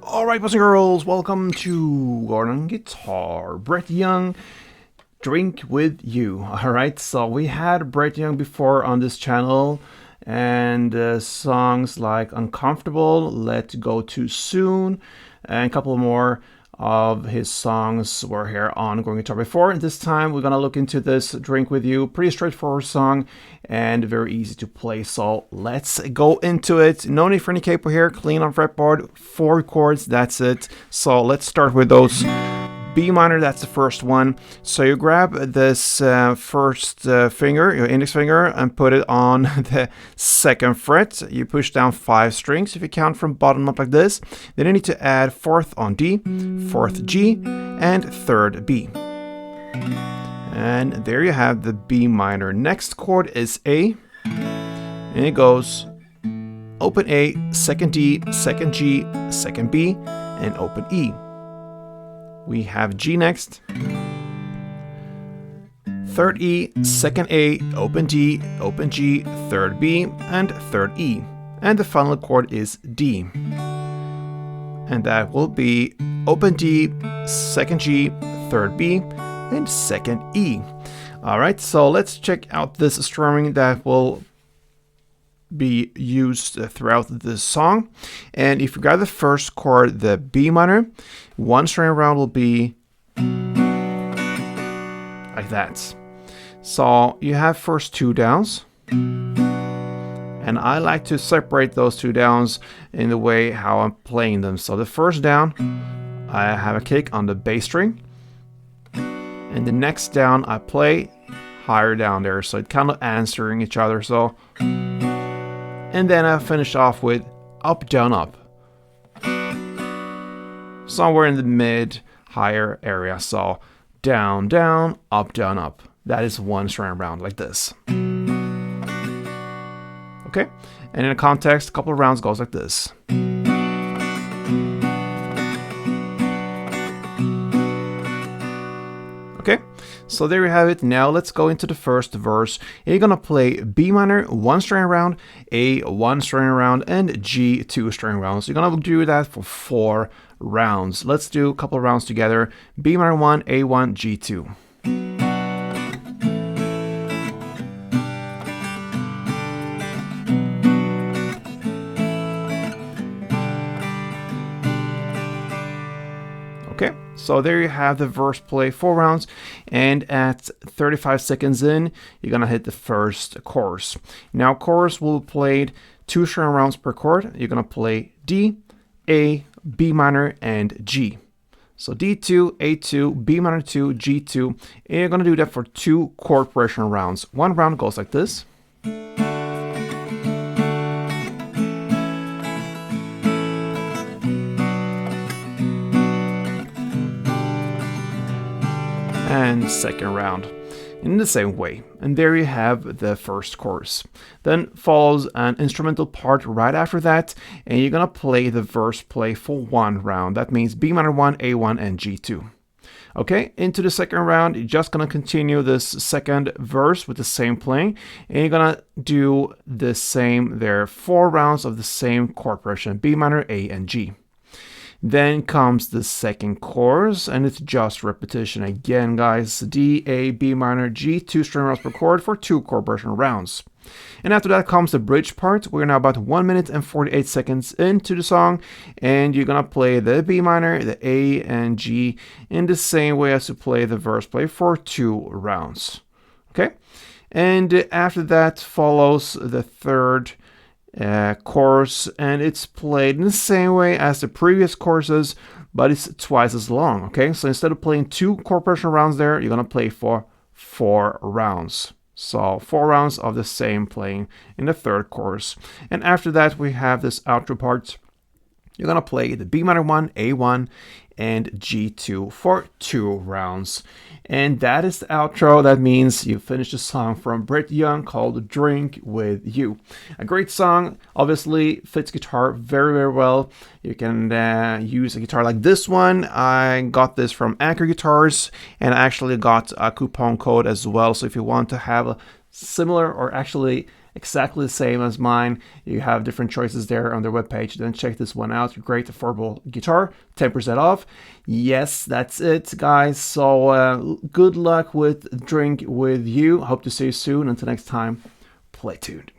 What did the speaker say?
Alright, boys and girls, welcome to Gordon Guitar. Brett Young, Drink With You. Alright, so we had Brett Young before on this channel, and songs like Uncomfortable, Let Go Too Soon, and a couple more of his songs were here on Gordon Guitar before. And this time we're gonna look into this Drink With You. Pretty straightforward song and very easy to play, so let's go into it. No need for any capo here, clean on fretboard, 4 chords, that's it. So let's start with those. B minor, that's the first one. So you grab this first finger, your index finger, and put it on the 2nd fret. You push down 5 strings if you count from bottom up like this. Then you need to add 4th on D, 4th G, and 3rd B. And there you have the B minor. Next chord is A, and it goes open A, 2nd D, 2nd G, 2nd B, and open E. We have G next, 3rd E, 2nd A, open D, open G, 3rd B, and 3rd E. And the final chord is D. And that will be open D, 2nd G, 3rd B, and 2nd E. Alright, so let's check out this strumming that will be used throughout this song. And if you grab the first chord, the B minor, 1 string around will be like that. So you have first 2 downs, and I like to separate those 2 downs in the way how I'm playing them. So the first down, I have a kick on the bass string, and the next down I play higher down there, so it kind of answering each other. So, and then I finish off with up, down, up. Somewhere in the mid, higher area. So down, down, up, down, up. That is 1 string round like this. Okay, and in a context, a couple of rounds goes like this. Okay, so there you have it. Now let's go into the first verse. You're gonna play B minor, 1 string around, A, 1 string around, and G, 2 string rounds. You're gonna do that for 4 rounds. Let's do a couple of rounds together. B minor 1, A1, G2. Okay, so there you have the verse play, 4 rounds, and at 35 seconds in, you're gonna hit the first chorus. Now chorus will be played 2 string rounds per chord. You're gonna play D, A, B minor, and G. So D2, A2, B minor 2, G2, and you're gonna do that for 2 chord progression rounds. 1 round goes like this. And second round in the same way. And there you have the first chorus. Then follows an instrumental part right after that, and you're gonna play the verse play for 1 round. That means B minor 1, A1, and G2. Okay, into the second round, you're just gonna continue this second verse with the same playing, and you're gonna do the same there, 4 rounds of the same chord progression, B minor, A, and G. Then comes the second chorus, and it's just repetition again, guys. D, A, B minor, G, 2 string rounds per chord for 2 chord progression rounds. And after that comes the bridge part. We're now about 1 minute and 48 seconds into the song, and you're gonna play the B minor, the A, and G in the same way as you play the verse play for 2 rounds. Okay? And after that follows the third course, and it's played in the same way as the previous courses, but it's twice as long. Okay, so instead of playing 2 chord progression rounds there, you're gonna play for 4 rounds. So 4 rounds of the same playing in the third course. And after that, we have this outro part. You're gonna play the B minor 1, A1, and G2 for 2 rounds. And that is the outro. That means you finish the song from Brett Young called Drink With You. A great song, obviously fits guitar very, very well. You can use a guitar like this one. I got this from Anchor Guitars, and I actually got a coupon code as well. So if you want to have a similar, or actually exactly the same as mine, you have different choices there on their webpage. Then check this one out. Great affordable guitar, 10% off. Yes, that's it, guys. So good luck with Drink With You. Hope to see you soon. Until next time, play tuned.